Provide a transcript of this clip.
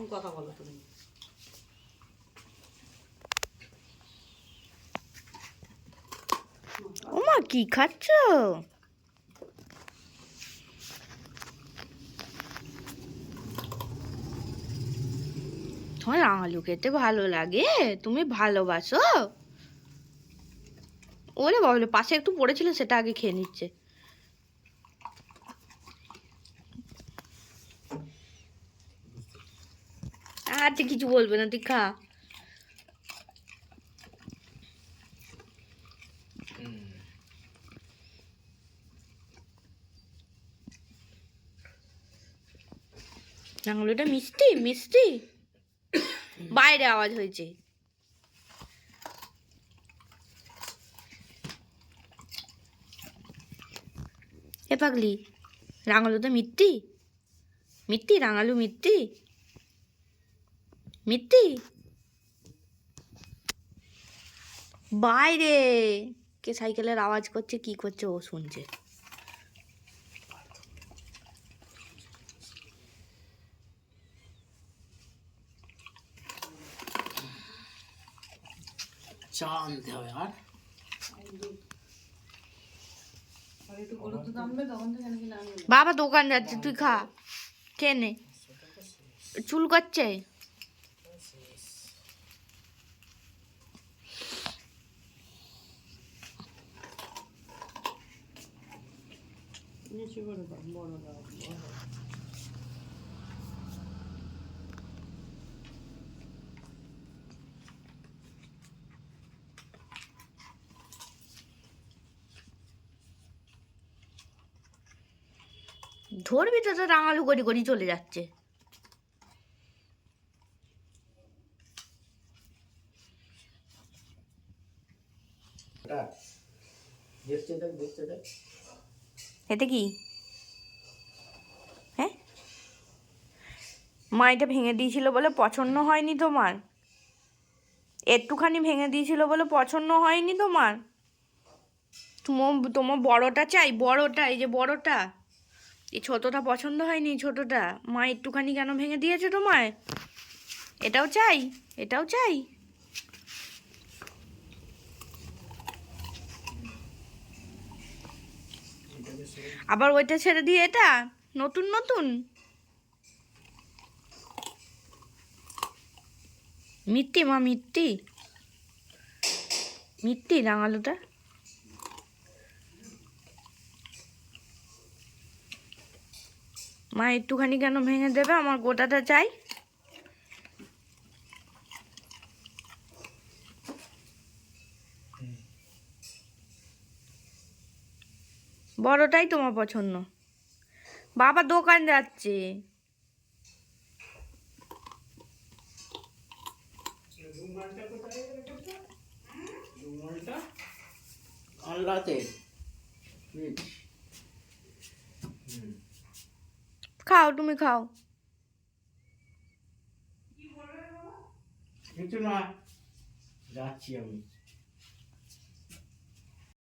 এখন কথা বলো তুমি। ওমা কি খাচ্ছ? তোমার আলু খেতে ভালো লাগে? তুমি ভালোবাসো? ওরে বাবলে, পাশে একটু পড়েছিল সেটা আগে খেয়ে নিচ্ছে। আচ্ছা কিছু বলবে না, তুই খা। আঙুলটা মিষ্টি মিষ্টি। বাইরে আওয়াজ হয়েছে। এ পাগলি, রাঙালুটা মিষ্টি মিষ্টি, রাঙালু মিষ্টি মিষ্টি। বাইরে কে সাইকেলের আওয়াজ করছে, কি করছে ও শুনছে। চা আনতে হবে আর বাবা দোকান যাচ্ছে, তুই খা, খেয়ে নে। চুল করছে। ধরবি তো, তো রাঙালু করি করি চলে যাচ্ছে। এতে কি? হ্যাঁ, মা এটা ভেঙে দিয়েছিল বলে পছন্দ হয়নি তোমার? একটুখানি ভেঙে দিয়েছিল বলে পছন্দ হয়নি তোমার? তোমার বড়টা চাই, বড়টা, এই যে বড়টা। এই ছোটটা পছন্দ হয়নি, ছোটটা। মা একটুখানি কেন ভেঙে দিয়েছে তোমায়? এটাও চাই, এটাও চাই। আবার ওইটা ছেড়ে দিয়ে এটা নতুন নতুন। মিথ্যি মা, মিথ্যি মিথ্যি রাঙালুটা। মা একটুখানি কেন ভেঙে দেবে? আমার গোটাটা চাই। বড়টাই তোমার পছন্দ। বাবা দোকান যাচ্ছে। খাও, তুমি খাও। কিছু না, যাচ্ছি আমি।